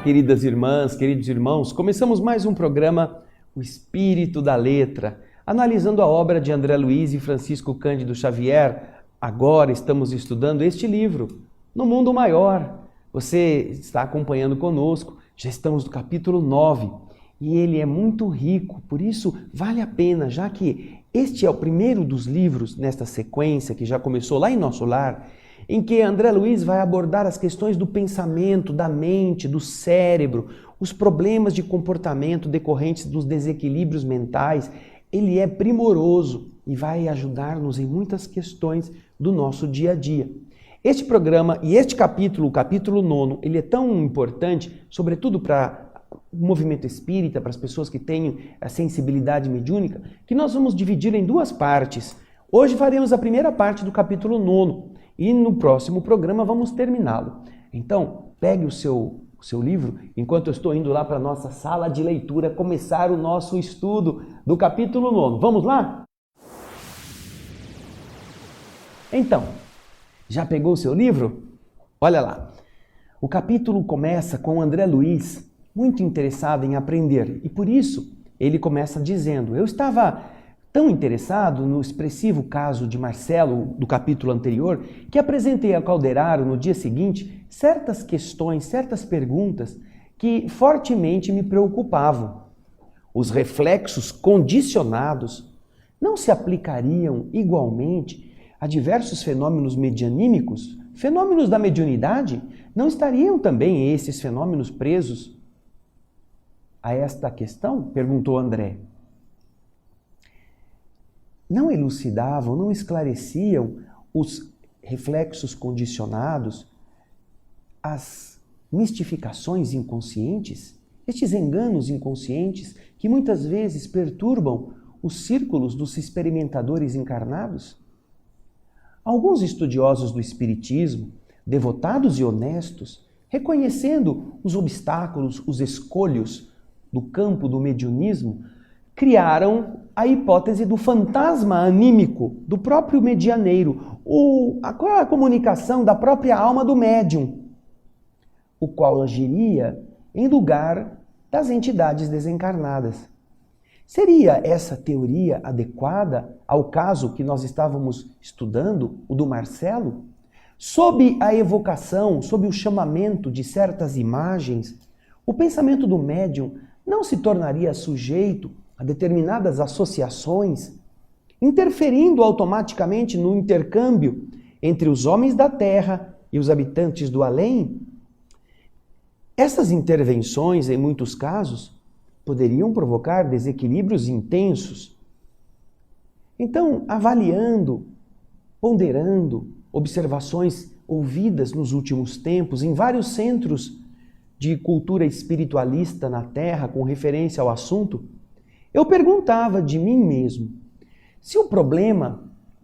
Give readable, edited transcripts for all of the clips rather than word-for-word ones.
queridas irmãs, queridos irmãos, começamos mais um programa O Espírito da Letra, analisando a obra de André Luiz e Francisco Cândido Xavier. Agora estamos estudando este livro, No Mundo Maior. Você está acompanhando conosco, já estamos no capítulo 9 e ele é muito rico, por isso vale a pena, já que este é o primeiro dos livros nesta sequência que já começou lá em Nosso Lar, em que André Luiz vai abordar as questões do pensamento, da mente, do cérebro, os problemas de comportamento decorrentes dos desequilíbrios mentais. Ele é primoroso e vai ajudar-nos em muitas questões do nosso dia a dia. Este programa e este capítulo, o capítulo 9, ele é tão importante, sobretudo para o movimento espírita, para as pessoas que têm a sensibilidade mediúnica, que nós vamos dividir em duas partes. Hoje faremos a primeira parte do capítulo 9 e no próximo programa vamos terminá-lo. Então, pegue o seu livro, enquanto eu estou indo lá para a nossa sala de leitura, começar o nosso estudo do capítulo 9. Vamos lá? Então, já pegou o seu livro? Olha lá. O capítulo começa com André Luiz muito interessado em aprender e por isso ele começa dizendo: eu estava tão interessado no expressivo caso de Marcelo do capítulo anterior que apresentei a Calderaro no dia seguinte certas questões, certas perguntas que fortemente me preocupavam. Os reflexos condicionados não se aplicariam igualmente a diversos fenômenos medianímicos? Fenômenos da mediunidade? Não estariam também esses fenômenos presos a esta questão? Perguntou André. Não elucidavam, não esclareciam os reflexos condicionados, as mistificações inconscientes, estes enganos inconscientes que muitas vezes perturbam os círculos dos experimentadores encarnados? Alguns estudiosos do espiritismo, devotados e honestos, reconhecendo os obstáculos, os escolhos do campo do mediunismo, criaram a hipótese do fantasma anímico do próprio medianeiro, a comunicação da própria alma do médium, o qual agiria em lugar das entidades desencarnadas. Seria essa teoria adequada ao caso que nós estávamos estudando, o do Marcelo? Sob a evocação, sob o chamamento de certas imagens, o pensamento do médium não se tornaria sujeito a determinadas associações, interferindo automaticamente no intercâmbio entre os homens da Terra e os habitantes do além? Essas intervenções, em muitos casos, poderiam provocar desequilíbrios intensos. Então, avaliando, ponderando observações ouvidas nos últimos tempos em vários centros de cultura espiritualista na Terra com referência ao assunto, eu perguntava de mim mesmo se o problema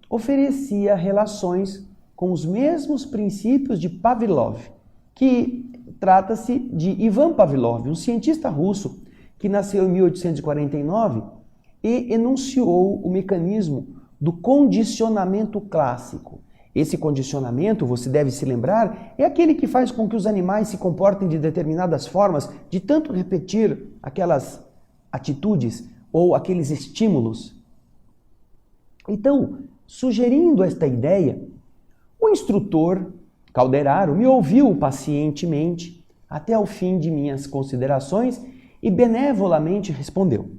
oferecia relações com os mesmos princípios de Pavlov, que trata-se de Ivan Pavlov, um cientista russo que nasceu em 1849 e enunciou o mecanismo do condicionamento clássico. Esse condicionamento, você deve se lembrar, é aquele que faz com que os animais se comportem de determinadas formas, de tanto repetir aquelas atitudes ou aqueles estímulos. Então, sugerindo esta ideia, o instrutor Calderaro me ouviu pacientemente até o fim de minhas considerações e benevolamente respondeu: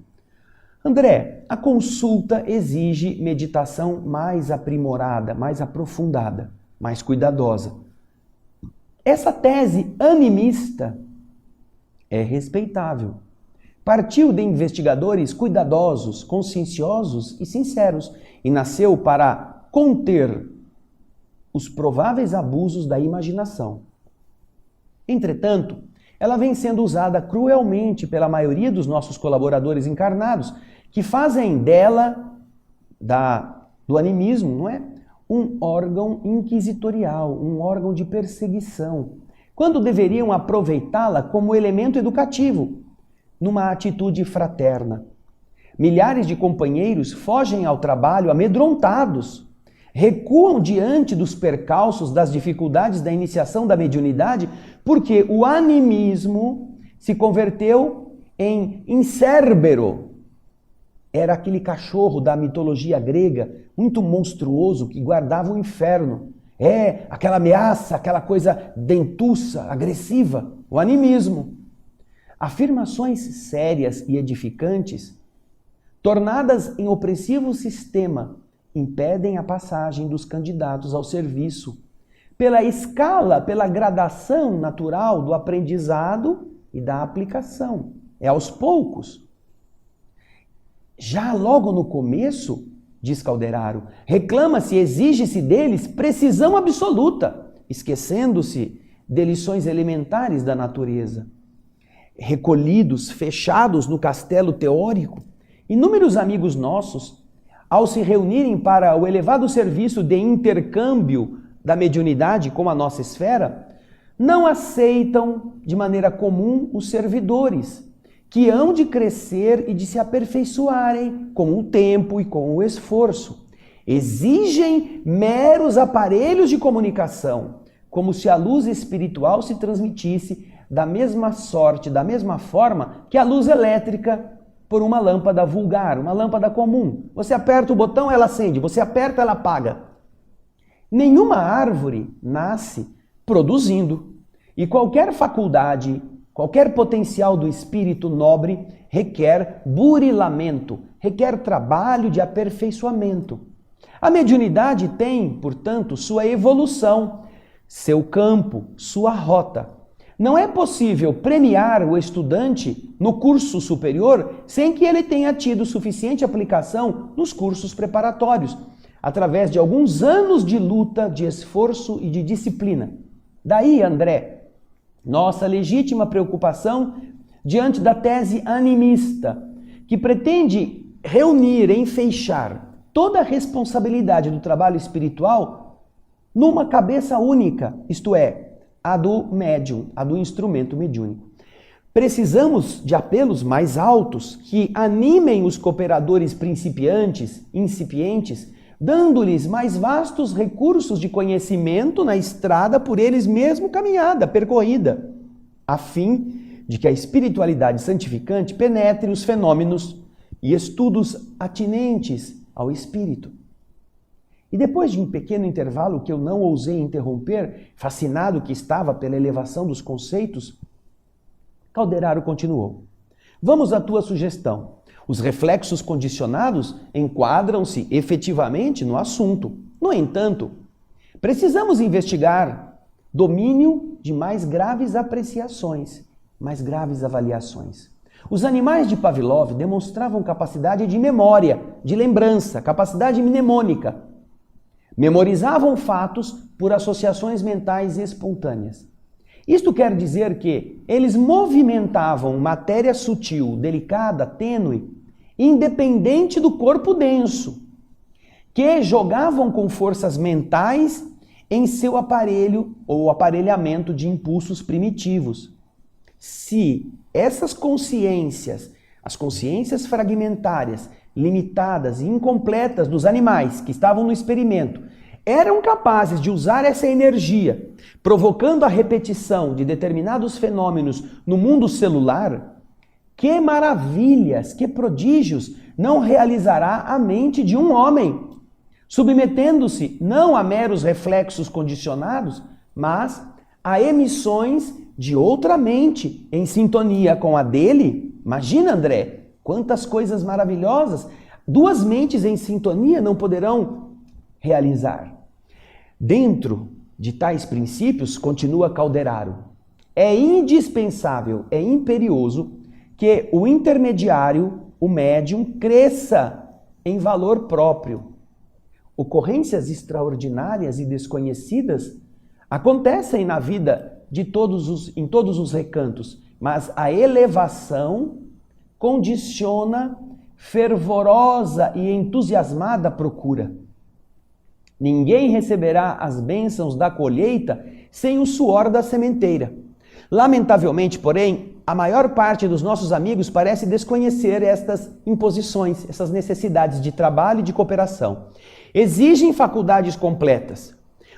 André, a consulta exige meditação mais aprimorada, mais aprofundada, mais cuidadosa. Essa tese animista é respeitável. Partiu de investigadores cuidadosos, conscienciosos e sinceros e nasceu para conter os prováveis abusos da imaginação. Entretanto, ela vem sendo usada cruelmente pela maioria dos nossos colaboradores encarnados, que fazem dela, do animismo, não é? Um órgão inquisitorial, um órgão de perseguição, quando deveriam aproveitá-la como elemento educativo, numa atitude fraterna. Milhares de companheiros fogem ao trabalho amedrontados, recuam diante dos percalços, das dificuldades da iniciação da mediunidade, porque o animismo se converteu em Cérbero. Era aquele cachorro da mitologia grega, muito monstruoso, que guardava o inferno. Aquela ameaça, aquela coisa dentuça, agressiva, o animismo. Afirmações sérias e edificantes, tornadas em opressivo sistema, impedem a passagem dos candidatos ao serviço, pela escala, pela gradação natural do aprendizado e da aplicação. É aos poucos. Já logo no começo, diz Calderaro, reclama-se, exige-se deles precisão absoluta, esquecendo-se de lições elementares da natureza. Recolhidos, fechados no castelo teórico, inúmeros amigos nossos, ao se reunirem para o elevado serviço de intercâmbio da mediunidade com a nossa esfera, não aceitam de maneira comum os servidores, que hão de crescer e de se aperfeiçoarem com o tempo e com o esforço. Exigem meros aparelhos de comunicação, como se a luz espiritual se transmitisse da mesma sorte, da mesma forma que a luz elétrica por uma lâmpada vulgar, uma lâmpada comum. Você aperta o botão, ela acende, você aperta, ela apaga. Nenhuma árvore nasce produzindo, e qualquer faculdade, qualquer potencial do espírito nobre requer burilamento, requer trabalho de aperfeiçoamento. A mediunidade tem, portanto, sua evolução, seu campo, sua rota. Não é possível premiar o estudante no curso superior sem que ele tenha tido suficiente aplicação nos cursos preparatórios, através de alguns anos de luta, de esforço e de disciplina. Daí, André, nossa legítima preocupação diante da tese animista, que pretende reunir, enfeixar toda a responsabilidade do trabalho espiritual numa cabeça única, isto é, a do médium, a do instrumento mediúnico. Precisamos de apelos mais altos que animem os cooperadores principiantes, incipientes, dando-lhes mais vastos recursos de conhecimento na estrada por eles mesmo caminhada, percorrida, a fim de que a espiritualidade santificante penetre os fenômenos e estudos atinentes ao espírito. E depois de um pequeno intervalo que eu não ousei interromper, fascinado que estava pela elevação dos conceitos, Calderaro continuou. Vamos à tua sugestão. Os reflexos condicionados enquadram-se efetivamente no assunto. No entanto, precisamos investigar domínio de mais graves apreciações, mais graves avaliações. Os animais de Pavlov demonstravam capacidade de memória, de lembrança, capacidade mnemônica. Memorizavam fatos por associações mentais espontâneas. Isto quer dizer que eles movimentavam matéria sutil, delicada, tênue, independente do corpo denso, que jogavam com forças mentais em seu aparelho ou aparelhamento de impulsos primitivos. Se essas consciências, as consciências fragmentárias, limitadas e incompletas dos animais que estavam no experimento, eram capazes de usar essa energia, provocando a repetição de determinados fenômenos no mundo celular, que maravilhas, que prodígios não realizará a mente de um homem, submetendo-se não a meros reflexos condicionados, mas a emissões de outra mente em sintonia com a dele? Imagina, André, quantas coisas maravilhosas duas mentes em sintonia não poderão realizar. Dentro de tais princípios, continua Calderaro, é indispensável, é imperioso que o intermediário, o médium, cresça em valor próprio. Ocorrências extraordinárias e desconhecidas acontecem na vida em todos os recantos, mas a elevação condiciona fervorosa e entusiasmada procura. Ninguém receberá as bênçãos da colheita sem o suor da sementeira. Lamentavelmente, porém, a maior parte dos nossos amigos parece desconhecer estas imposições, essas necessidades de trabalho e de cooperação. Exigem faculdades completas.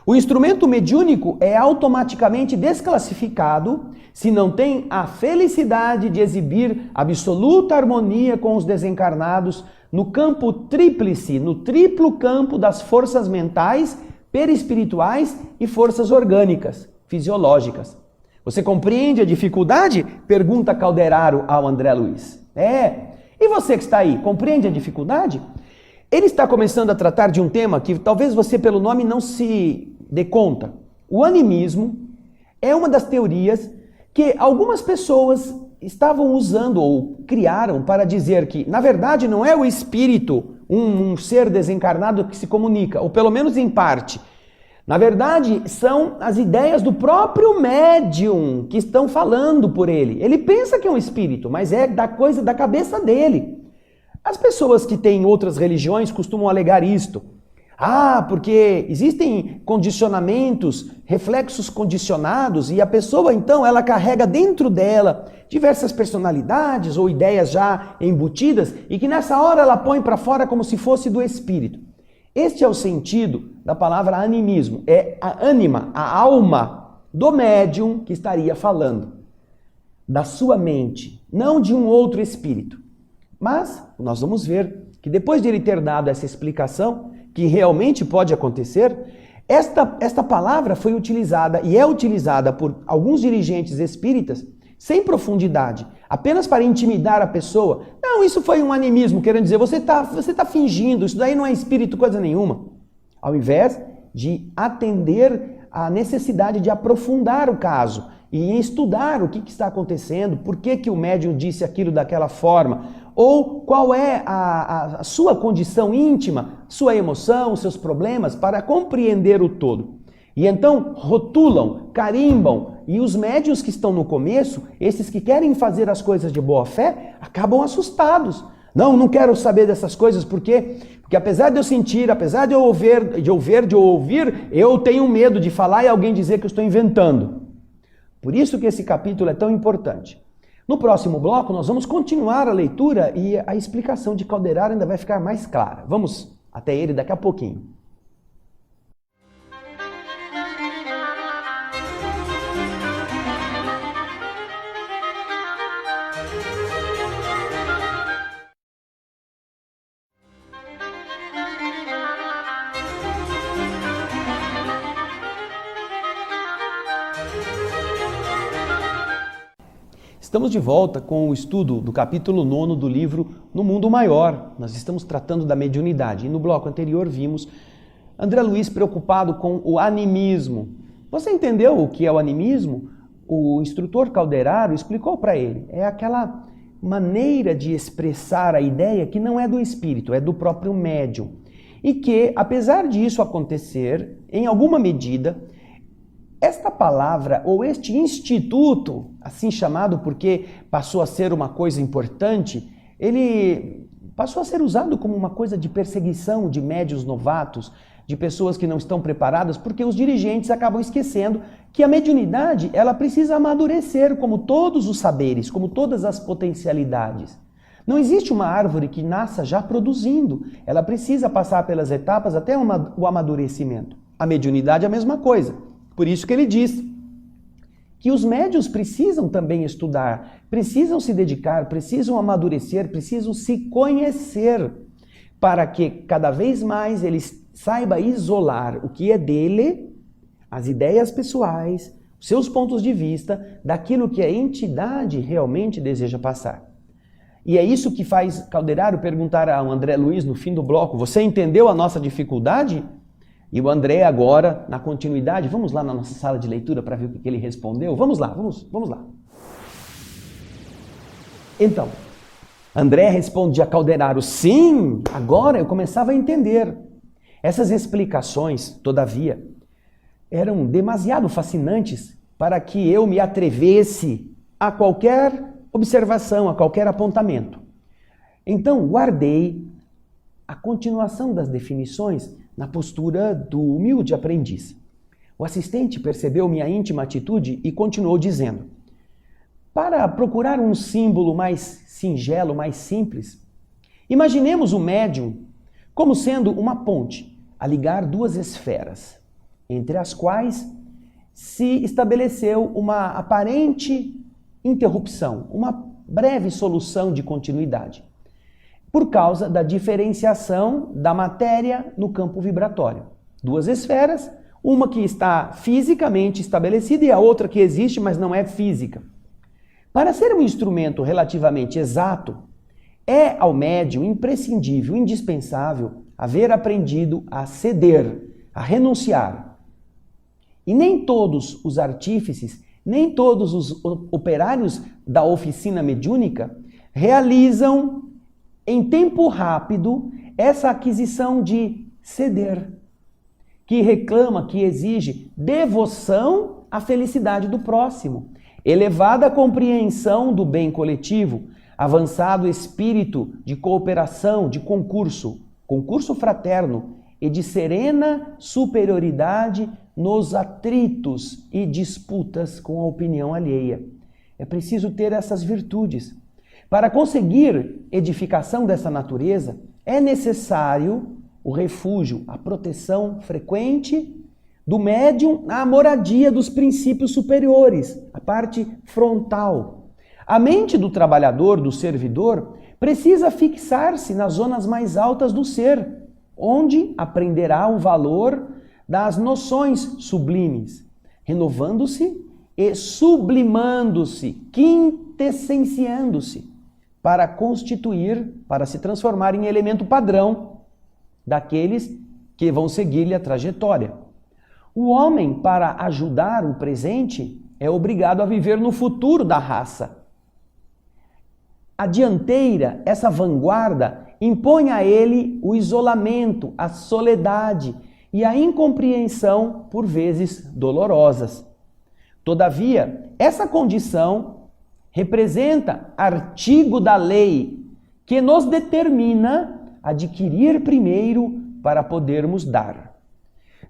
O instrumento mediúnico é automaticamente desclassificado se não tem a felicidade de exibir absoluta harmonia com os desencarnados no campo tríplice, no triplo campo das forças mentais, perispirituais e forças orgânicas, fisiológicas. Você compreende a dificuldade? Pergunta Calderaro ao André Luiz. E você que está aí, compreende a dificuldade? Ele está começando a tratar de um tema que talvez você pelo nome não se dê conta. O animismo é uma das teorias que algumas pessoas estavam usando ou criaram para dizer que, na verdade, não é o espírito, um ser desencarnado que se comunica, ou pelo menos em parte. Na verdade, são as ideias do próprio médium que estão falando por ele. Ele pensa que é um espírito, mas é da coisa da cabeça dele. As pessoas que têm outras religiões costumam alegar isto. Porque existem condicionamentos, reflexos condicionados, e a pessoa, então, ela carrega dentro dela diversas personalidades ou ideias já embutidas, e que nessa hora ela põe para fora como se fosse do espírito. Este é o sentido da palavra animismo. É a ânima, a alma do médium que estaria falando. Da sua mente, não de um outro espírito. Mas nós vamos ver que depois de ele ter dado essa explicação, que realmente pode acontecer, esta palavra foi utilizada e é utilizada por alguns dirigentes espíritas sem profundidade, apenas para intimidar a pessoa. Não, isso foi um animismo, querendo dizer, você tá fingindo, isso daí não é espírito, coisa nenhuma. Ao invés de atender à necessidade de aprofundar o caso e estudar o que está acontecendo, por que o médium disse aquilo daquela forma, ou qual é a sua condição íntima, sua emoção, seus problemas, para compreender o todo. E então rotulam, carimbam, e os médiuns que estão no começo, esses que querem fazer as coisas de boa fé, acabam assustados. Não quero saber dessas coisas, porque apesar de eu sentir, apesar de eu ouvir, eu tenho medo de falar e alguém dizer que eu estou inventando. Por isso que esse capítulo é tão importante. No próximo bloco, nós vamos continuar a leitura e a explicação de Calderaro ainda vai ficar mais clara. Vamos até ele daqui a pouquinho. Estamos de volta com o estudo do capítulo 9 do livro No Mundo Maior. Nós estamos tratando da mediunidade. E no bloco anterior vimos André Luiz preocupado com o animismo. Você entendeu o que é o animismo? O instrutor Calderaro explicou para ele. É aquela maneira de expressar a ideia que não é do espírito, é do próprio médium. E que, apesar disso acontecer, em alguma medida, esta palavra, ou este instituto, assim chamado porque passou a ser uma coisa importante, ele passou a ser usado como uma coisa de perseguição de médiuns novatos, de pessoas que não estão preparadas, porque os dirigentes acabam esquecendo que a mediunidade, ela precisa amadurecer como todos os saberes, como todas as potencialidades. Não existe uma árvore que nasça já produzindo, ela precisa passar pelas etapas até o amadurecimento. A mediunidade é a mesma coisa. Por isso que ele diz que os médiuns precisam também estudar, precisam se dedicar, precisam amadurecer, precisam se conhecer, para que cada vez mais ele saiba isolar o que é dele, as ideias pessoais, os seus pontos de vista, daquilo que a entidade realmente deseja passar. E é isso que faz Calderaro perguntar ao André Luiz no fim do bloco: você entendeu a nossa dificuldade? E o André agora, na continuidade, vamos lá na nossa sala de leitura para ver o que ele respondeu? Vamos lá. Então, André responde a Calderaro: sim, agora eu começava a entender. Essas explicações, todavia, eram demasiado fascinantes para que eu me atrevesse a qualquer observação, a qualquer apontamento. Então, guardei a continuação das definições na postura do humilde aprendiz. O assistente percebeu minha íntima atitude e continuou dizendo: para procurar um símbolo mais singelo, mais simples, imaginemos o médium como sendo uma ponte a ligar duas esferas. entre as quais se estabeleceu uma aparente interrupção, uma breve solução de continuidade, por causa da diferenciação da matéria no campo vibratório. Duas esferas, uma que está fisicamente estabelecida e a outra que existe, mas não é física. Para ser um instrumento relativamente exato, é ao médium imprescindível, indispensável, haver aprendido a ceder, a renunciar. E nem todos os artífices, nem todos os operários da oficina mediúnica realizam em tempo rápido essa aquisição de ceder, que reclama, que exige devoção à felicidade do próximo, elevada compreensão do bem coletivo, avançado espírito de cooperação, de concurso fraterno e de serena superioridade nos atritos e disputas com a opinião alheia. É preciso ter essas virtudes. Para conseguir edificação dessa natureza, é necessário o refúgio, a proteção frequente do médium à moradia dos princípios superiores, a parte frontal. A mente do trabalhador, do servidor, precisa fixar-se nas zonas mais altas do ser, onde aprenderá o valor das noções sublimes, renovando-se e sublimando-se, quintessenciando-se, para constituir, para se transformar em elemento padrão daqueles que vão seguir-lhe a trajetória. O homem, para ajudar o presente, é obrigado a viver no futuro da raça. A dianteira, essa vanguarda, impõe a ele o isolamento, a soledade e a incompreensão, por vezes dolorosas. Todavia, essa condição representa artigo da lei que nos determina adquirir primeiro para podermos dar.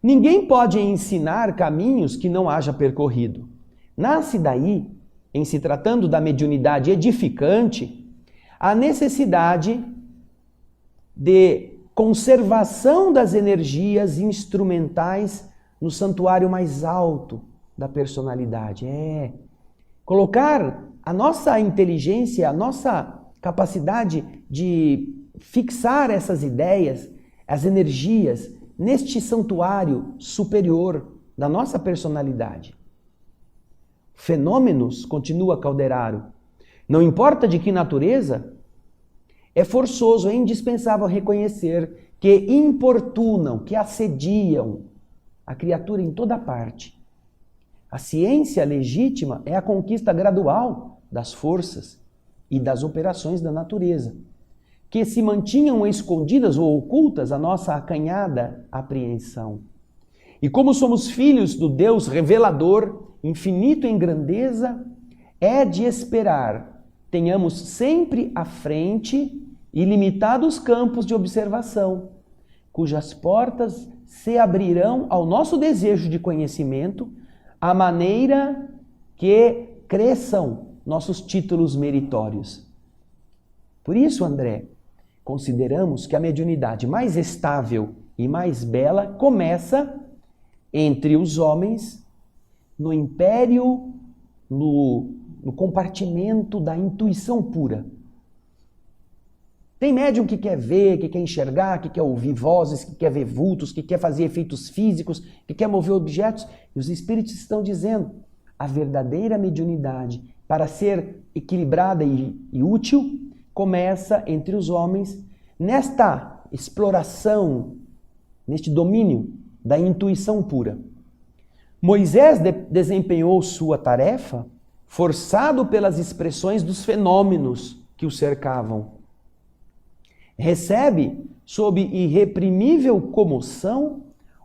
Ninguém pode ensinar caminhos que não haja percorrido. Nasce daí, em se tratando da mediunidade edificante, a necessidade de conservação das energias instrumentais no santuário mais alto da personalidade. Colocar a nossa inteligência, a nossa capacidade de fixar essas ideias, as energias, neste santuário superior da nossa personalidade. Fenômenos, continua Calderaro, não importa de que natureza, é forçoso, é indispensável reconhecer que importunam, que assediam a criatura em toda parte. A ciência legítima é a conquista gradual das forças e das operações da natureza, que se mantinham escondidas ou ocultas à nossa acanhada apreensão. E como somos filhos do Deus revelador, infinito em grandeza, é de esperar tenhamos sempre à frente ilimitados campos de observação, cujas portas se abrirão ao nosso desejo de conhecimento, à maneira que cresçam nossos títulos meritórios. Por isso, André, consideramos que a mediunidade mais estável e mais bela começa entre os homens, no império, no compartimento da intuição pura. Tem médium que quer ver, que quer enxergar, que quer ouvir vozes, que quer ver vultos, que quer fazer efeitos físicos, que quer mover objetos. E os espíritos estão dizendo, a verdadeira mediunidade, para ser equilibrada e útil, começa entre os homens nesta exploração, neste domínio da intuição pura. Moisés desempenhou sua tarefa forçado pelas expressões dos fenômenos que o cercavam. Recebe, sob irreprimível comoção,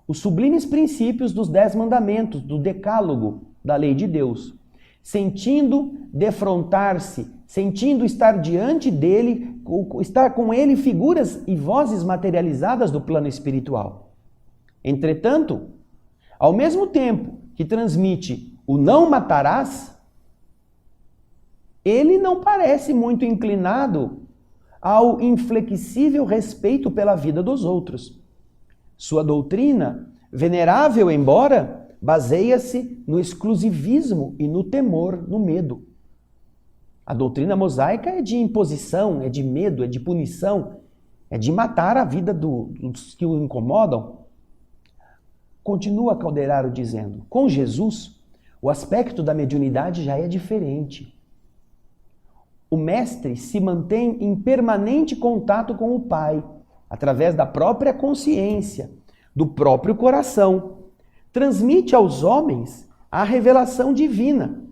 os sublimes princípios dos 10 mandamentos, do decálogo da lei de Deus, sentindo defrontar-se, sentindo estar diante dele, estar com ele figuras e vozes materializadas do plano espiritual. Entretanto, ao mesmo tempo que transmite o não matarás, ele não parece muito inclinado ao inflexível respeito pela vida dos outros. Sua doutrina venerável, embora, baseia-se no exclusivismo e no temor, no medo. A doutrina mosaica é de imposição, é de medo, é de punição, é de matar a vida dos que o incomodam. Continua Calderaro dizendo, com Jesus, o aspecto da mediunidade já é diferente. O mestre se mantém em permanente contato com o Pai, através da própria consciência, do próprio coração. Transmite aos homens a revelação divina,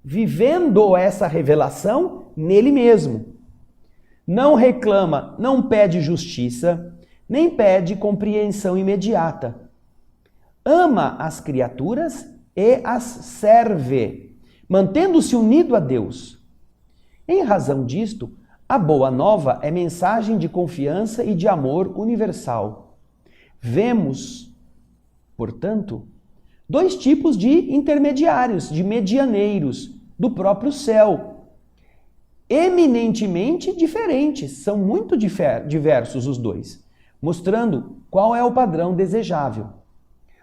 vivendo essa revelação nele mesmo. Não reclama, não pede justiça, nem pede compreensão imediata. Ama as criaturas e as serve, mantendo-se unido a Deus. Em razão disto, a Boa Nova é mensagem de confiança e de amor universal. Vemos, portanto, dois tipos de intermediários, de medianeiros do próprio céu, eminentemente diferentes, são muito diversos os dois, mostrando qual é o padrão desejável.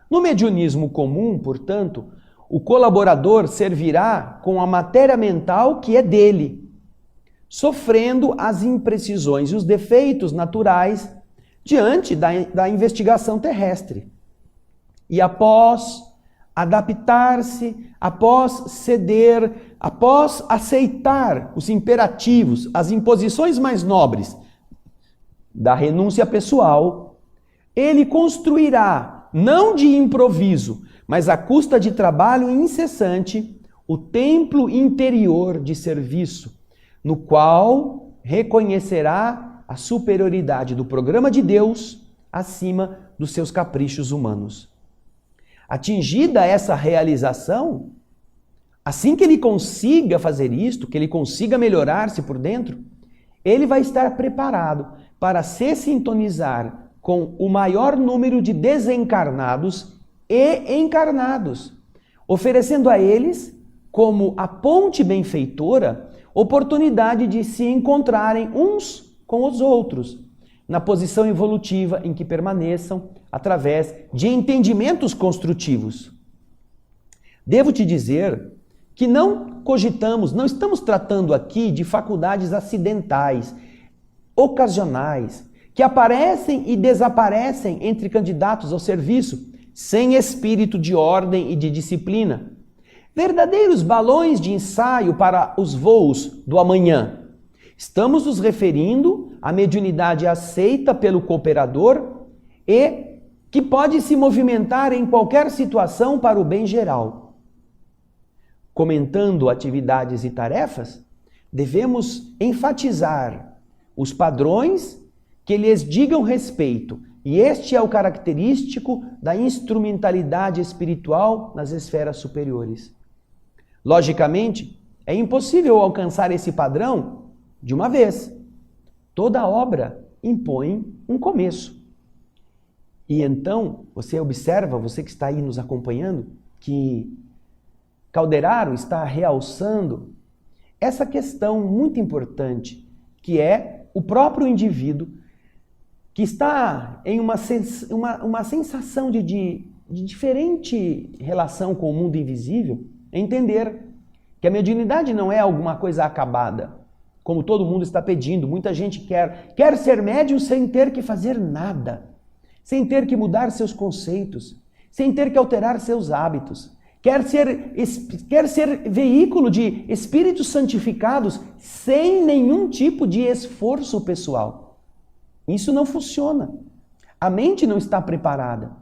No mediunismo comum, portanto, o colaborador servirá com a matéria mental que é dele, sofrendo as imprecisões e os defeitos naturais diante da investigação terrestre. E após adaptar-se, após ceder, após aceitar os imperativos, as imposições mais nobres da renúncia pessoal, ele construirá, não de improviso, mas à custa de trabalho incessante, o templo interior de serviço, no qual reconhecerá a superioridade do programa de Deus acima dos seus caprichos humanos. Atingida essa realização, assim que ele consiga fazer isto, que ele consiga melhorar-se por dentro, ele vai estar preparado para se sintonizar com o maior número de desencarnados e encarnados, oferecendo a eles, como a ponte benfeitora, oportunidade de se encontrarem uns com os outros, na posição evolutiva em que permaneçam, através de entendimentos construtivos. Devo te dizer que não cogitamos, não estamos tratando aqui de faculdades acidentais, ocasionais, que aparecem e desaparecem entre candidatos ao serviço, sem espírito de ordem e de disciplina. Verdadeiros balões de ensaio para os voos do amanhã. Estamos nos referindo à mediunidade aceita pelo cooperador e que pode se movimentar em qualquer situação para o bem geral. Comentando atividades e tarefas, devemos enfatizar os padrões que lhes digam respeito, e este é o característico da instrumentalidade espiritual nas esferas superiores. Logicamente, é impossível alcançar esse padrão de uma vez. Toda obra impõe um começo. E então, você observa, você que está aí nos acompanhando, que Calderaro está realçando essa questão muito importante, que é o próprio indivíduo que está em uma sensação de diferente relação com o mundo invisível, entender que a mediunidade não é alguma coisa acabada, como todo mundo está pedindo. Muita gente quer ser médium sem ter que fazer nada, sem ter que mudar seus conceitos, sem ter que alterar seus hábitos. Quer ser veículo de espíritos santificados sem nenhum tipo de esforço pessoal. Isso não funciona. A mente não está preparada.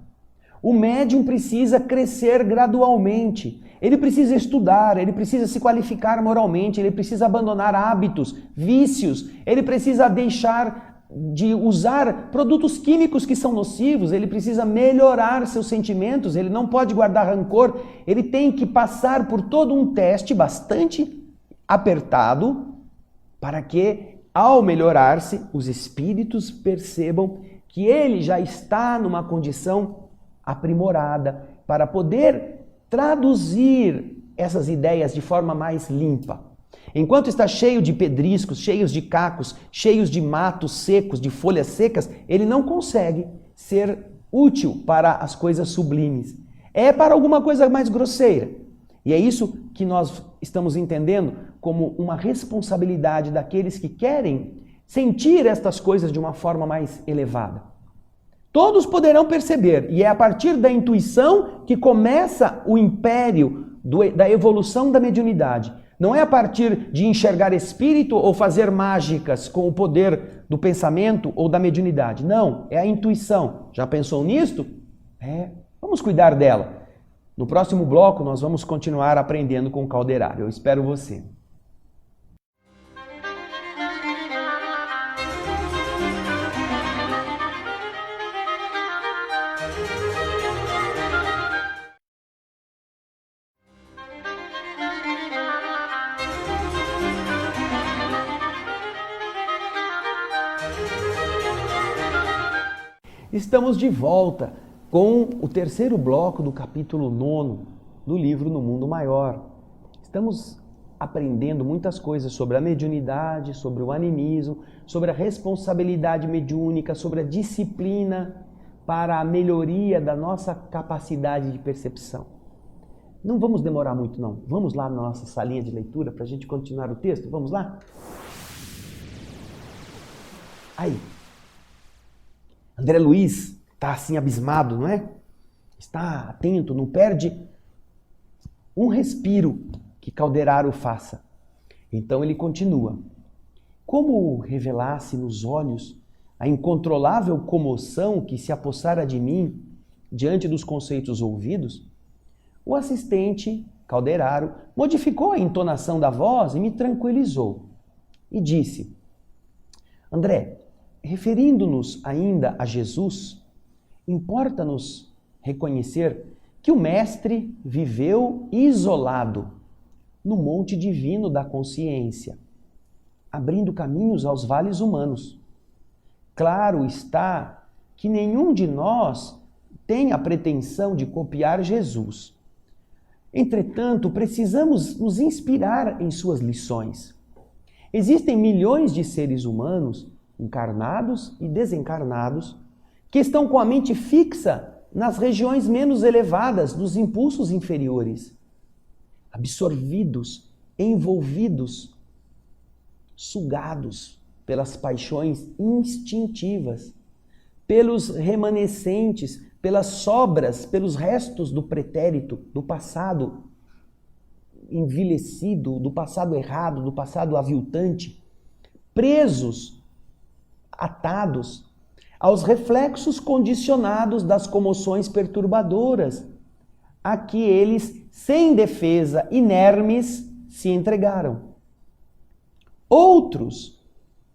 O médium precisa crescer gradualmente. Ele precisa estudar, ele precisa se qualificar moralmente, ele precisa abandonar hábitos, vícios, ele precisa deixar de usar produtos químicos que são nocivos, ele precisa melhorar seus sentimentos, ele não pode guardar rancor, ele tem que passar por todo um teste bastante apertado para que, ao melhorar-se, os espíritos percebam que ele já está numa condição aprimorada para poder traduzir essas ideias de forma mais limpa. Enquanto está cheio de pedriscos, cheios de cacos, cheios de matos secos, de folhas secas, ele não consegue ser útil para as coisas sublimes. É para alguma coisa mais grosseira. E é isso que nós estamos entendendo como uma responsabilidade daqueles que querem sentir estas coisas de uma forma mais elevada. Todos poderão perceber, e é a partir da intuição que começa o império da evolução da mediunidade. Não é a partir de enxergar espírito ou fazer mágicas com o poder do pensamento ou da mediunidade. Não, é a intuição. Já pensou nisto? Vamos cuidar dela. No próximo bloco nós vamos continuar aprendendo com o Calderaro. Eu espero você. Estamos de volta com o terceiro bloco do capítulo 9 do livro No Mundo Maior. Estamos aprendendo muitas coisas sobre a mediunidade, sobre o animismo, sobre a responsabilidade mediúnica, sobre a disciplina para a melhoria da nossa capacidade de percepção. Não vamos demorar muito não. Vamos lá na nossa salinha de leitura para a gente continuar o texto? Vamos lá? Aí. André Luiz está assim abismado, não é? Está atento, não perde um respiro que Calderaro faça. Então ele continua. Como revelasse nos olhos a incontrolável comoção que se apossara de mim diante dos conceitos ouvidos, o assistente, Calderaro, modificou a entonação da voz e me tranquilizou. E disse: André, referindo-nos ainda a Jesus, importa-nos reconhecer que o Mestre viveu isolado no monte divino da consciência, abrindo caminhos aos vales humanos. Claro está que nenhum de nós tem a pretensão de copiar Jesus. Entretanto, precisamos nos inspirar em suas lições. Existem milhões de seres humanos encarnados e desencarnados, que estão com a mente fixa nas regiões menos elevadas dos impulsos inferiores, absorvidos, envolvidos, sugados pelas paixões instintivas, pelos remanescentes, pelas sobras, pelos restos do pretérito, do passado envelhecido, do passado errado, do passado aviltante, presos, atados aos reflexos condicionados das comoções perturbadoras, a que eles, sem defesa, inermes, se entregaram. Outros,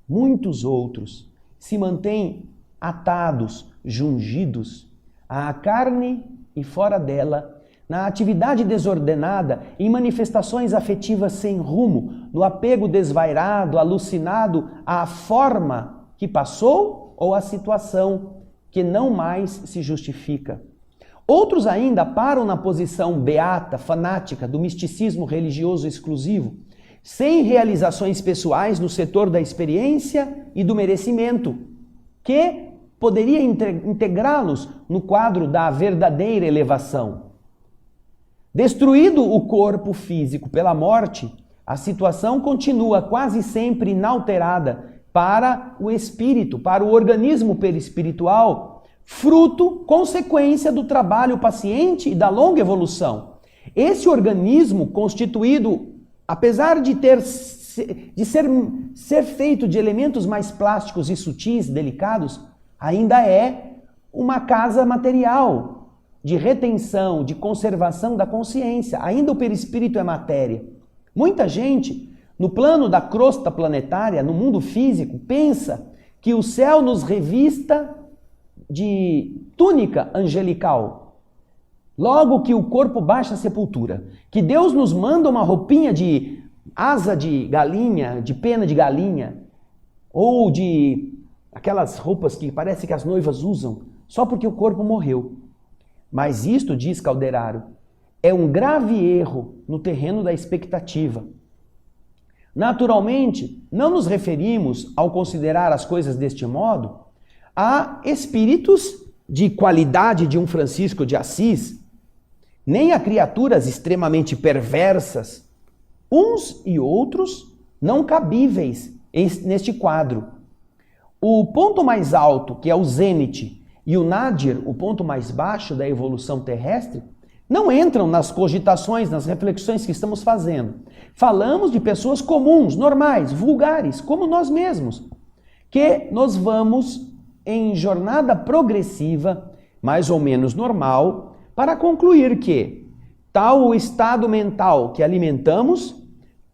muitos outros, se mantêm atados, jungidos, à carne e fora dela, na atividade desordenada, em manifestações afetivas sem rumo, no apego desvairado, alucinado à forma que passou ou a situação que não mais se justifica. Outros ainda param na posição beata, fanática, do misticismo religioso exclusivo, sem realizações pessoais no setor da experiência e do merecimento, que poderia integrá-los no quadro da verdadeira elevação. Destruído o corpo físico pela morte, a situação continua quase sempre inalterada para o espírito, para o organismo perispiritual, fruto, consequência do trabalho paciente e da longa evolução. Esse organismo constituído, apesar de ser feito de elementos mais plásticos e sutis, delicados, ainda é uma casa material de retenção, de conservação da consciência. Ainda o perispírito é matéria. Muita gente, no plano da crosta planetária, no mundo físico, pensa que o céu nos revista de túnica angelical, logo que o corpo baixa a sepultura, que Deus nos manda uma roupinha de asa de galinha, de pena de galinha, ou de aquelas roupas que parece que as noivas usam, só porque o corpo morreu. Mas isto, diz Calderaro, é um grave erro no terreno da expectativa. Naturalmente, não nos referimos, ao considerar as coisas deste modo, a espíritos de qualidade de um Francisco de Assis, nem a criaturas extremamente perversas, uns e outros não cabíveis neste quadro. O ponto mais alto, que é o zênite, e o nadir, o ponto mais baixo da evolução terrestre, não entram nas cogitações, nas reflexões que estamos fazendo. Falamos de pessoas comuns, normais, vulgares, como nós mesmos, que nós vamos em jornada progressiva, mais ou menos normal, para concluir que tal o estado mental que alimentamos,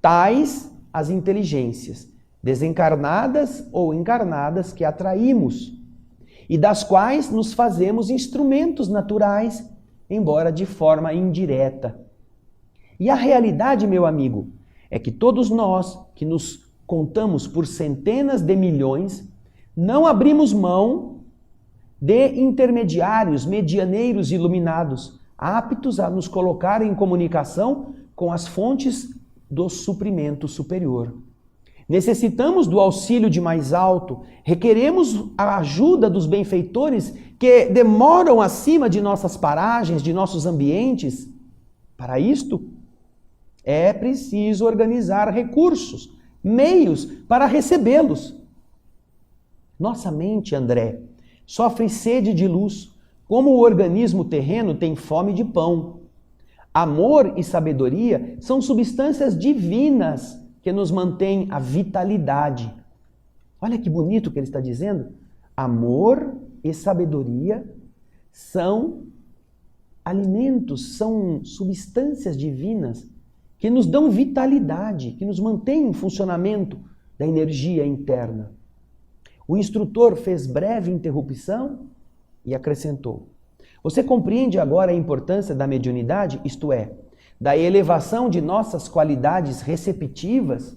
tais as inteligências, desencarnadas ou encarnadas, que atraímos, e das quais nos fazemos instrumentos naturais, embora de forma indireta. E a realidade, meu amigo, é que todos nós, que nos contamos por centenas de milhões, não abrimos mão de intermediários, medianeiros iluminados, aptos a nos colocar em comunicação com as fontes do suprimento superior. Necessitamos do auxílio de mais alto, requeremos a ajuda dos benfeitores que demoram acima de nossas paragens, de nossos ambientes. Para isto, é preciso organizar recursos, meios para recebê-los. Nossa mente, André, sofre sede de luz, como o organismo terreno tem fome de pão. Amor e sabedoria são substâncias divinas que nos mantêm a vitalidade. Olha que bonito que ele está dizendo. Amor e sabedoria são alimentos, são substâncias divinas que nos dão vitalidade, que nos mantêm em funcionamento da energia interna. O instrutor fez breve interrupção e acrescentou: você compreende agora a importância da mediunidade, isto é, da elevação de nossas qualidades receptivas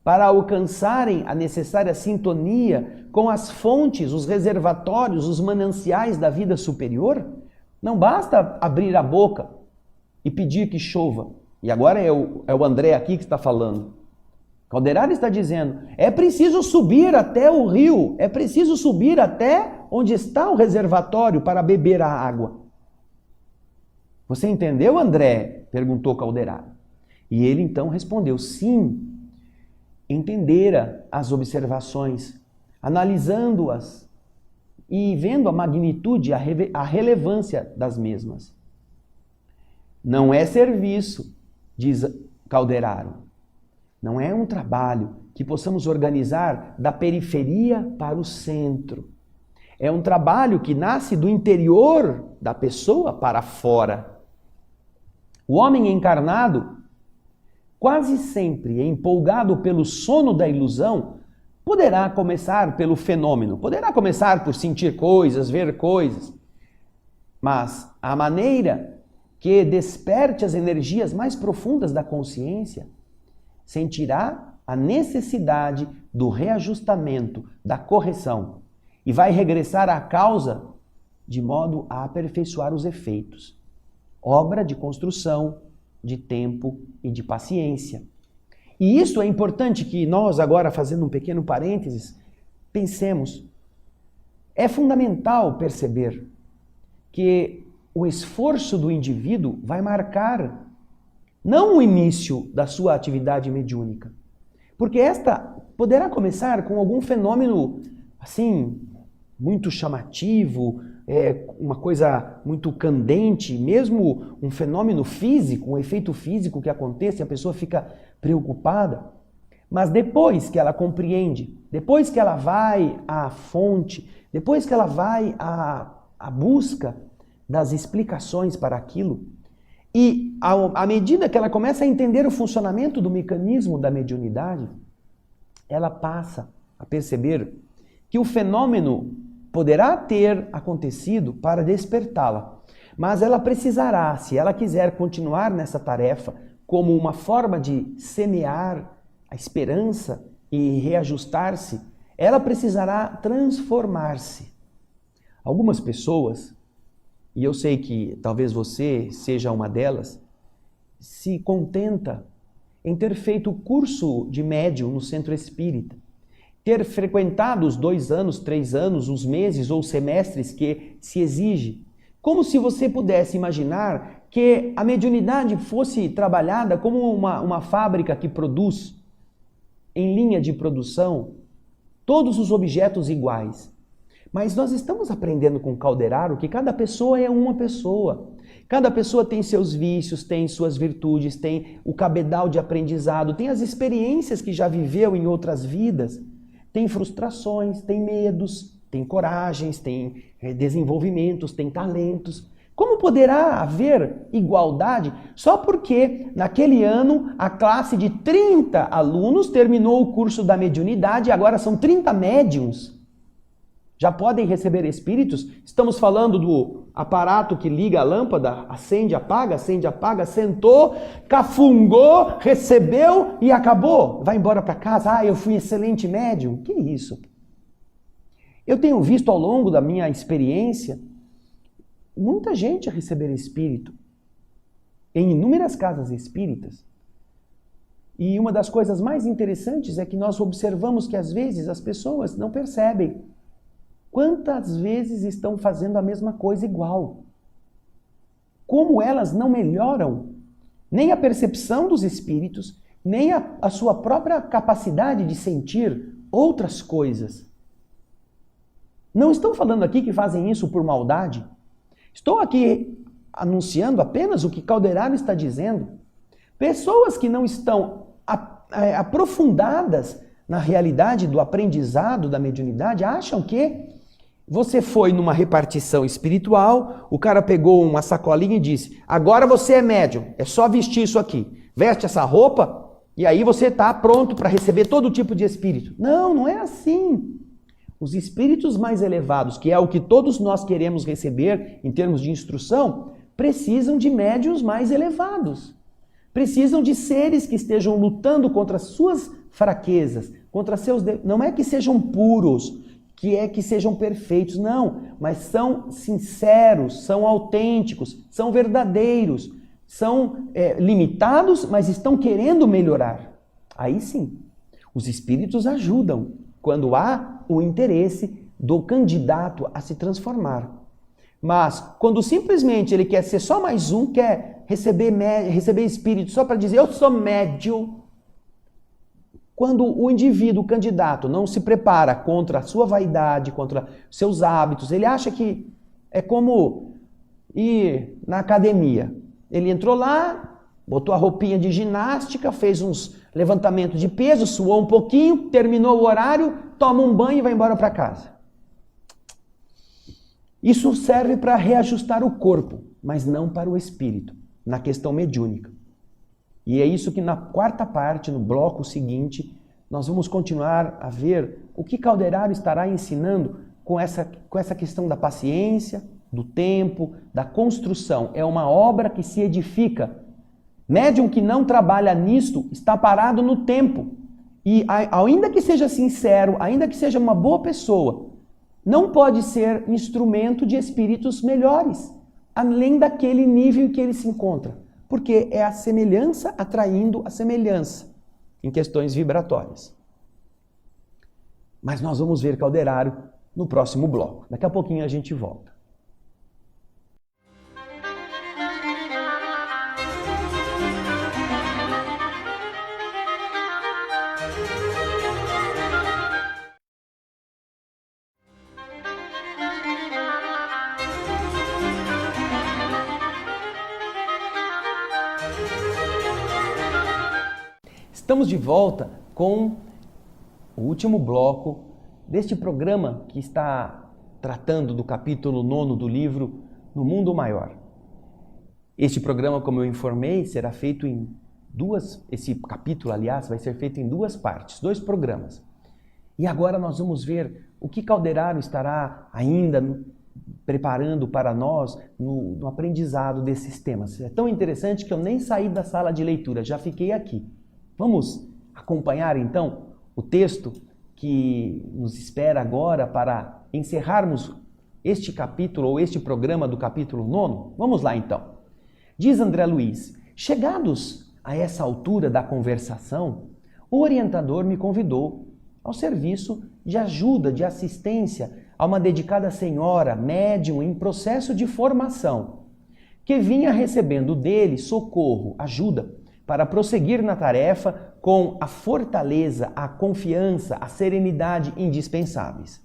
para alcançarem a necessária sintonia com as fontes, os reservatórios, os mananciais da vida superior? Não basta abrir a boca e pedir que chova. E agora é o André aqui que está falando. Calderaro está dizendo, é preciso subir até o rio, é preciso subir até onde está o reservatório para beber a água. Você entendeu, André? Perguntou Calderaro. E ele então respondeu, sim, entendera as observações, analisando-as e vendo a magnitude, a relevância das mesmas. Não é serviço, diz Calderaro. Não é um trabalho que possamos organizar da periferia para o centro. É um trabalho que nasce do interior da pessoa para fora. O homem encarnado, quase sempre empolgado pelo sono da ilusão, poderá começar pelo fenômeno, poderá começar por sentir coisas, ver coisas, mas a maneira que desperte as energias mais profundas da consciência, sentirá a necessidade do reajustamento, da correção, e vai regressar à causa de modo a aperfeiçoar os efeitos. Obra de construção, de tempo e de paciência. E isso é importante que nós, agora fazendo um pequeno parênteses, pensemos. É fundamental perceber que o esforço do indivíduo vai marcar não o início da sua atividade mediúnica, porque esta poderá começar com algum fenômeno assim muito chamativo, uma coisa muito candente, mesmo um fenômeno físico, um efeito físico que aconteça e a pessoa fica preocupada. Mas depois que ela compreende, depois que ela vai à fonte, depois que ela vai à busca das explicações para aquilo, e à medida que ela começa a entender o funcionamento do mecanismo da mediunidade, ela passa a perceber que o fenômeno poderá ter acontecido para despertá-la, mas ela precisará, se ela quiser continuar nessa tarefa, como uma forma de semear a esperança e reajustar-se, ela precisará transformar-se. Algumas pessoas, e eu sei que talvez você seja uma delas, se contenta em ter feito o curso de médium no centro espírita ter frequentado os 2 anos, 3 anos, os meses ou semestres que se exige. Como se você pudesse imaginar que a mediunidade fosse trabalhada como uma fábrica que produz, em linha de produção, todos os objetos iguais. Mas nós estamos aprendendo com Calderaro que cada pessoa é uma pessoa. Cada pessoa tem seus vícios, tem suas virtudes, tem o cabedal de aprendizado, tem as experiências que já viveu em outras vidas, tem frustrações, tem medos, tem coragens, tem desenvolvimentos, tem talentos. Como poderá haver igualdade só porque naquele ano a classe de 30 alunos terminou o curso da mediunidade e agora são 30 médiuns? Já podem receber espíritos? Estamos falando do aparato que liga a lâmpada, acende, apaga, sentou, cafungou, recebeu e acabou. Vai embora para casa. Ah, eu fui excelente médium. Que isso? Eu tenho visto ao longo da minha experiência muita gente receber espírito em inúmeras casas espíritas. E uma das coisas mais interessantes é que nós observamos que às vezes as pessoas não percebem quantas vezes estão fazendo a mesma coisa igual. Como elas não melhoram nem a percepção dos espíritos, nem a sua própria capacidade de sentir outras coisas. Não estou falando aqui que fazem isso por maldade. Estou aqui anunciando apenas o que Calderaro está dizendo. Pessoas que não estão aprofundadas na realidade do aprendizado da mediunidade acham que você foi numa repartição espiritual, o cara pegou uma sacolinha e disse: agora você é médium, é só vestir isso aqui. Veste essa roupa e aí você está pronto para receber todo tipo de espírito. Não, não é assim. Os espíritos mais elevados, que é o que todos nós queremos receber em termos de instrução, precisam de médiuns mais elevados. Precisam de seres que estejam lutando contra as suas fraquezas, contra seus... Não é que sejam puros, que sejam perfeitos, não, mas são sinceros, são autênticos, são verdadeiros, são limitados, mas estão querendo melhorar. Aí sim, os espíritos ajudam quando há o interesse do candidato a se transformar. Mas quando simplesmente ele quer ser só mais um, quer receber espírito só para dizer eu sou médium, quando o indivíduo, o candidato, não se prepara contra a sua vaidade, contra seus hábitos, ele acha que é como ir na academia. Ele entrou lá, botou a roupinha de ginástica, fez uns levantamentos de peso, suou um pouquinho, terminou o horário, toma um banho e vai embora para casa. Isso serve para reajustar o corpo, mas não para o espírito, na questão mediúnica. E é isso que na quarta parte, no bloco seguinte, nós vamos continuar a ver o que Calderaro estará ensinando com essa questão da paciência, do tempo, da construção. É uma obra que se edifica. Médium que não trabalha nisto está parado no tempo. E ainda que seja sincero, ainda que seja uma boa pessoa, não pode ser instrumento de espíritos melhores, além daquele nível em que ele se encontra. Porque é a semelhança atraindo a semelhança em questões vibratórias. Mas nós vamos ver Calderaro no próximo bloco. Daqui a pouquinho a gente volta. Estamos de volta com o último bloco deste programa que está tratando do capítulo 9 do livro No Mundo Maior. Este programa, como eu informei, será feito em esse capítulo, aliás, vai ser feito em 2 partes, 2 programas. E agora nós vamos ver o que Calderaro estará ainda preparando para nós no aprendizado desses temas. É tão interessante que eu nem saí da sala de leitura, já fiquei aqui. Vamos acompanhar então o texto que nos espera agora para encerrarmos este capítulo ou este programa do capítulo 9? Vamos lá então. Diz André Luiz: chegados a essa altura da conversação, o orientador me convidou ao serviço de ajuda, de assistência a uma dedicada senhora, médium em processo de formação, que vinha recebendo dele socorro, ajuda, para prosseguir na tarefa com a fortaleza, a confiança, a serenidade indispensáveis.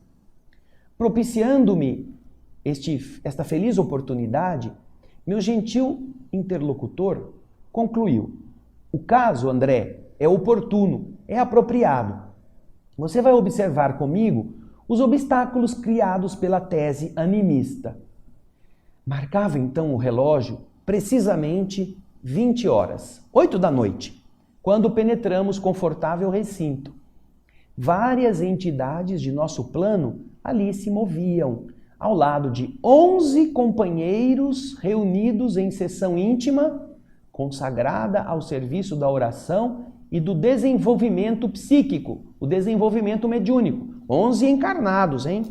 Propiciando-me esta feliz oportunidade, meu gentil interlocutor concluiu: o caso, André, é oportuno, é apropriado. Você vai observar comigo os obstáculos criados pela tese animista. Marcava então o relógio precisamente 20 horas, 8 da noite, quando penetramos confortável recinto. Várias entidades de nosso plano ali se moviam, ao lado de 11 companheiros reunidos em sessão íntima, consagrada ao serviço da oração e do desenvolvimento psíquico, o desenvolvimento mediúnico. 11 encarnados, hein?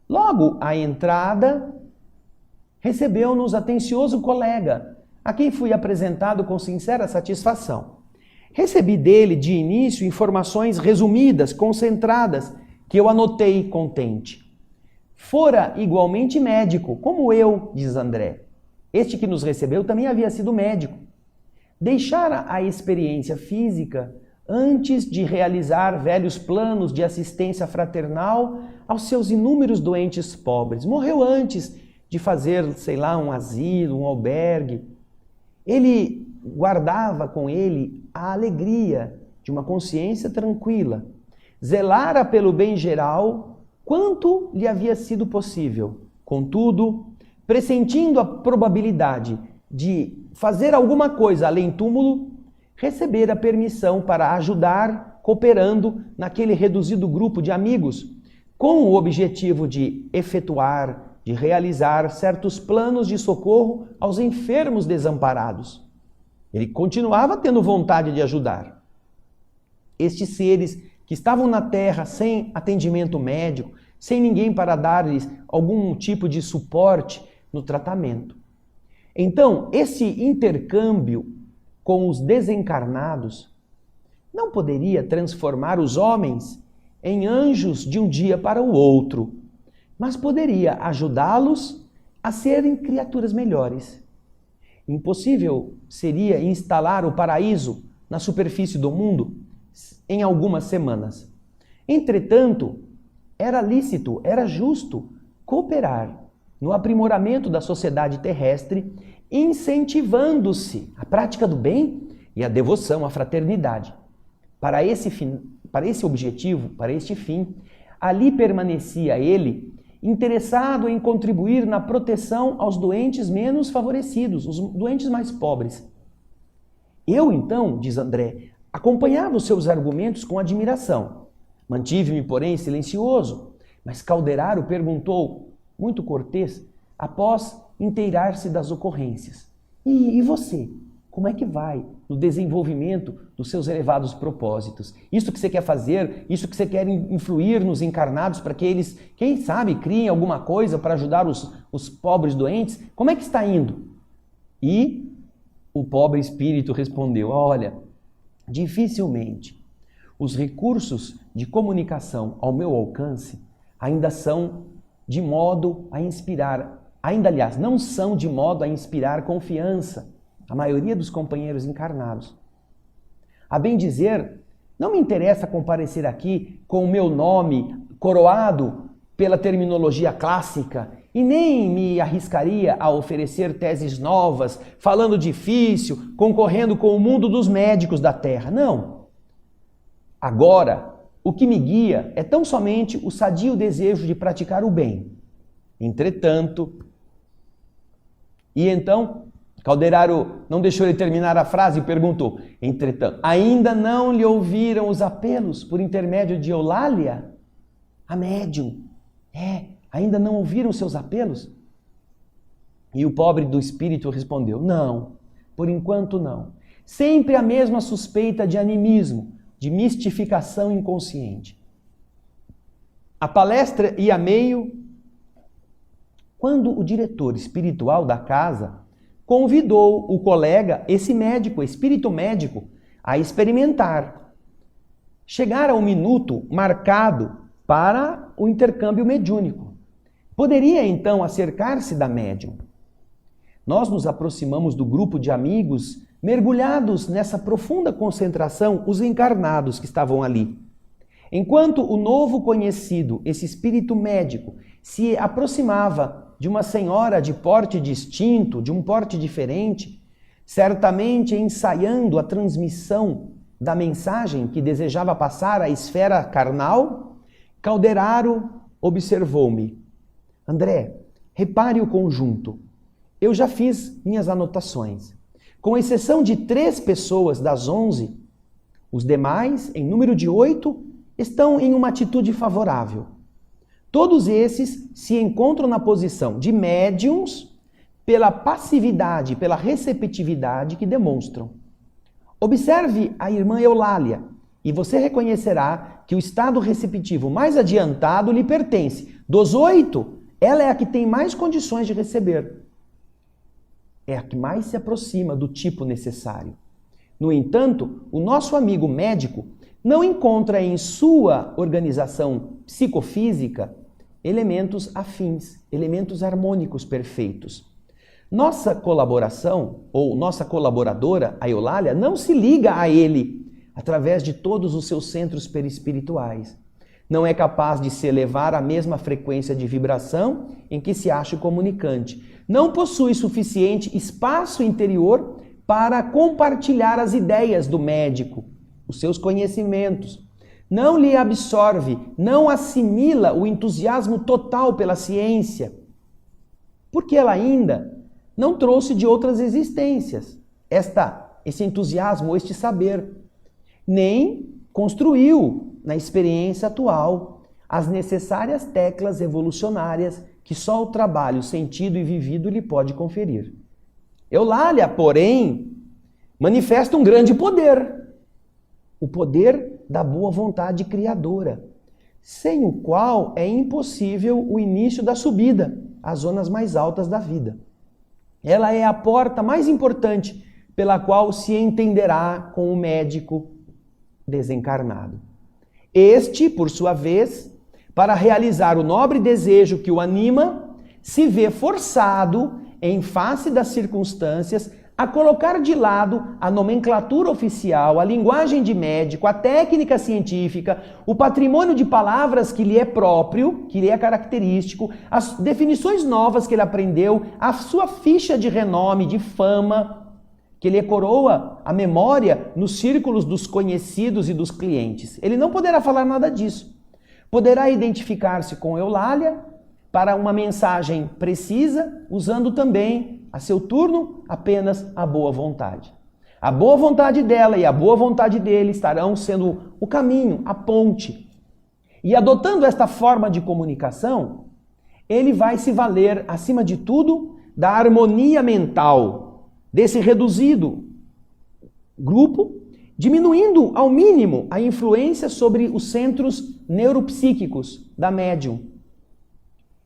Logo à entrada, recebeu-nos atencioso colega, a quem fui apresentado com sincera satisfação. Recebi dele, de início, informações resumidas, concentradas, que eu anotei contente. Fora igualmente médico, como eu, diz André. Este que nos recebeu também havia sido médico. Deixara a experiência física antes de realizar velhos planos de assistência fraternal aos seus inúmeros doentes pobres. Morreu antes de fazer, sei lá, um asilo, um albergue. Ele guardava com ele a alegria de uma consciência tranquila. Zelara pelo bem geral quanto lhe havia sido possível. Contudo, pressentindo a probabilidade de fazer alguma coisa além túmulo, receber a permissão para ajudar, cooperando naquele reduzido grupo de amigos, com o objetivo de efetuar, de realizar certos planos de socorro aos enfermos desamparados. Ele continuava tendo vontade de ajudar. Estes seres que estavam na Terra sem atendimento médico, sem ninguém para dar-lhes algum tipo de suporte no tratamento. Então, esse intercâmbio com os desencarnados não poderia transformar os homens em anjos de um dia para o outro, mas poderia ajudá-los a serem criaturas melhores. Impossível seria instalar o paraíso na superfície do mundo em algumas semanas. Entretanto, era lícito, era justo cooperar no aprimoramento da sociedade terrestre, incentivando-se a prática do bem e a devoção à fraternidade. Para esse objetivo, para este fim, ali permanecia ele, interessado em contribuir na proteção aos doentes menos favorecidos, os doentes mais pobres. Eu, então, diz André, acompanhava os seus argumentos com admiração. Mantive-me, porém, silencioso, mas Calderaro perguntou, muito cortês, após inteirar-se das ocorrências: E você? Como é que vai no desenvolvimento dos seus elevados propósitos? Isso que você quer fazer, isso que você quer influir nos encarnados para que eles, quem sabe, criem alguma coisa para ajudar os pobres doentes? Como é que está indo? E o pobre espírito respondeu: olha, dificilmente. Os recursos de comunicação ao meu alcance ainda são de modo a inspirar, aliás, não são de modo a inspirar confiança a maioria dos companheiros encarnados. A bem dizer, não me interessa comparecer aqui com o meu nome coroado pela terminologia clássica e nem me arriscaria a oferecer teses novas, falando difícil, concorrendo com o mundo dos médicos da Terra. Não. Agora, o que me guia é tão somente o sadio desejo de praticar o bem. Entretanto, e então, Calderaro não deixou ele terminar a frase e perguntou: entretanto, ainda não lhe ouviram os apelos por intermédio de Eulália? A médium. Ainda não ouviram seus apelos? E o pobre do espírito respondeu: não, por enquanto não. Sempre a mesma suspeita de animismo, de mistificação inconsciente. A palestra ia a meio quando o diretor espiritual da casa convidou o colega, esse médico, espírito médico, a experimentar. chegar ao minuto marcado para o intercâmbio mediúnico. Poderia então acercar-se da médium. Nós nos aproximamos do grupo de amigos, mergulhados nessa profunda concentração, os encarnados que estavam ali. Enquanto o novo conhecido, esse espírito médico, se aproximava de uma senhora de porte distinto, de um porte diferente, certamente ensaiando a transmissão da mensagem que desejava passar à esfera carnal, Calderaro observou-me. André, repare o conjunto. Eu já fiz minhas anotações. Com exceção de 3 pessoas das 11, os demais, em número de 8, estão em uma atitude favorável. Todos esses se encontram na posição de médiums pela passividade, pela receptividade que demonstram. Observe a irmã Eulália e você reconhecerá que o estado receptivo mais adiantado lhe pertence. Dos 8, ela é a que tem mais condições de receber. É a que mais se aproxima do tipo necessário. No entanto, o nosso amigo médico não encontra em sua organização psicofísica elementos afins, elementos harmônicos perfeitos. Nossa colaboração, ou nossa colaboradora, a Eulália, não se liga a ele através de todos os seus centros perispirituais. Não é capaz de se elevar à mesma frequência de vibração em que se acha o comunicante. Não possui suficiente espaço interior para compartilhar as ideias do médico, os seus conhecimentos. Não lhe absorve, não assimila o entusiasmo total pela ciência, porque ela ainda não trouxe de outras existências esse entusiasmo ou este saber, nem construiu na experiência atual as necessárias teclas evolucionárias que só o trabalho sentido e vivido lhe pode conferir. Eulália, porém, manifesta um grande poder, o poder da boa vontade criadora, sem o qual é impossível o início da subida às zonas mais altas da vida. Ela é a porta mais importante pela qual se entenderá com o médico desencarnado. Este, por sua vez, para realizar o nobre desejo que o anima, se vê forçado, em face das circunstâncias, a colocar de lado a nomenclatura oficial, a linguagem de médico, a técnica científica, o patrimônio de palavras que lhe é próprio, que lhe é característico, as definições novas que ele aprendeu, a sua ficha de renome, de fama, que lhe coroa a memória nos círculos dos conhecidos e dos clientes. Ele não poderá falar nada disso. Poderá identificar-se com Eulália para uma mensagem precisa, usando também a seu turno, apenas a boa vontade. A boa vontade dela e a boa vontade dele estarão sendo o caminho, a ponte. E adotando esta forma de comunicação, ele vai se valer, acima de tudo, da harmonia mental desse reduzido grupo, diminuindo ao mínimo a influência sobre os centros neuropsíquicos da médium.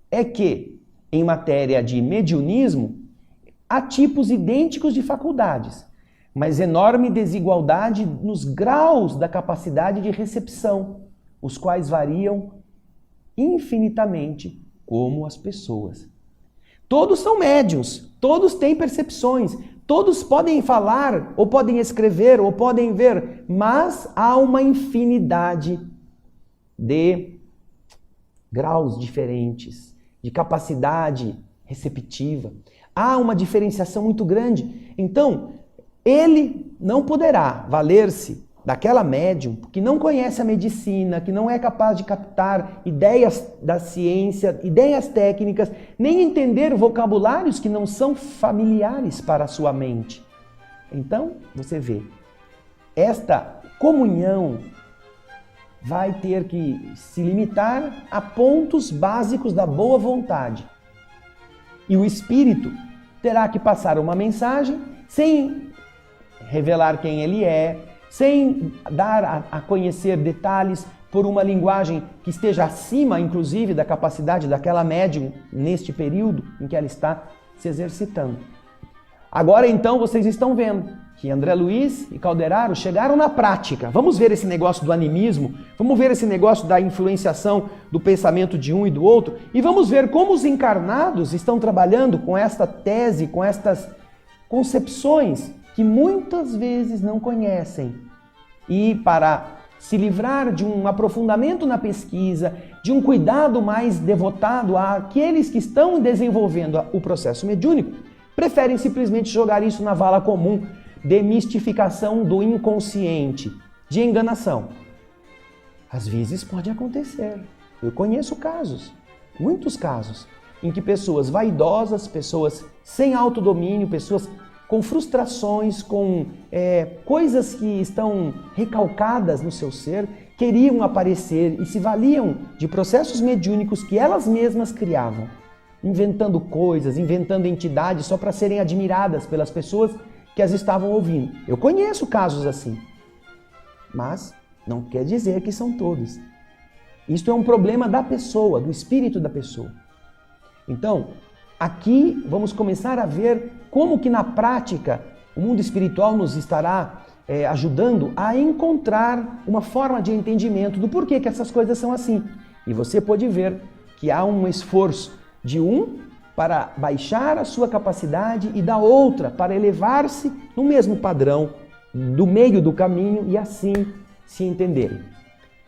É que, em matéria de mediunismo, há tipos idênticos de faculdades, mas enorme desigualdade nos graus da capacidade de recepção, os quais variam infinitamente como as pessoas. Todos são médiuns, todos têm percepções, todos podem falar, ou podem escrever, ou podem ver, mas há uma infinidade de graus diferentes, de capacidade receptiva. Há uma diferenciação muito grande. Então, ele não poderá valer-se daquela médium que não conhece a medicina, que não é capaz de captar ideias da ciência, ideias técnicas, nem entender vocabulários que não são familiares para a sua mente. Então, você vê, esta comunhão vai ter que se limitar a pontos básicos da boa vontade. E o espírito terá que passar uma mensagem sem revelar quem ele é, sem dar a conhecer detalhes por uma linguagem que esteja acima, inclusive, da capacidade daquela médium neste período em que ela está se exercitando. Agora então vocês estão vendo que André Luiz e Calderaro chegaram na prática. Vamos ver esse negócio do animismo, vamos ver esse negócio da influenciação do pensamento de um e do outro, e vamos ver como os encarnados estão trabalhando com esta tese, com estas concepções que muitas vezes não conhecem. E para se livrar de um aprofundamento na pesquisa, de um cuidado mais devotado àqueles que estão desenvolvendo o processo mediúnico, preferem simplesmente jogar isso na vala comum, de mistificação do inconsciente, de enganação. Às vezes pode acontecer. Eu conheço casos, muitos casos, em que pessoas vaidosas, pessoas sem autodomínio, pessoas com frustrações, com coisas que estão recalcadas no seu ser, queriam aparecer e se valiam de processos mediúnicos que elas mesmas criavam, inventando coisas, inventando entidades só para serem admiradas pelas pessoas que as estavam ouvindo. Eu conheço casos assim, mas não quer dizer que são todos. Isto é um problema da pessoa, do espírito da pessoa. Então, aqui vamos começar a ver como que na prática o mundo espiritual nos estará ajudando a encontrar uma forma de entendimento do porquê que essas coisas são assim. E você pode ver que há um esforço de um para baixar a sua capacidade e da outra para elevar-se no mesmo padrão, do meio do caminho e assim se entenderem.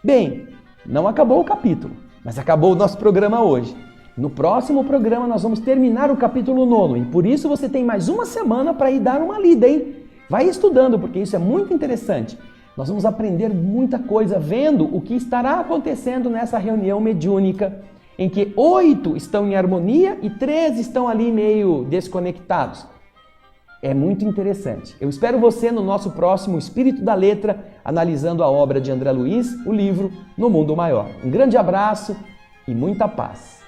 Bem, não acabou o capítulo, mas acabou o nosso programa hoje. No próximo programa nós vamos terminar o capítulo 9 e por isso você tem mais uma semana para ir dar uma lida, hein? Vai estudando, porque isso é muito interessante. Nós vamos aprender muita coisa vendo o que estará acontecendo nessa reunião mediúnica, em que 8 estão em harmonia e 3 estão ali meio desconectados. É muito interessante. Eu espero você no nosso próximo Espírito da Letra, analisando a obra de André Luiz, o livro No Mundo Maior. Um grande abraço e muita paz.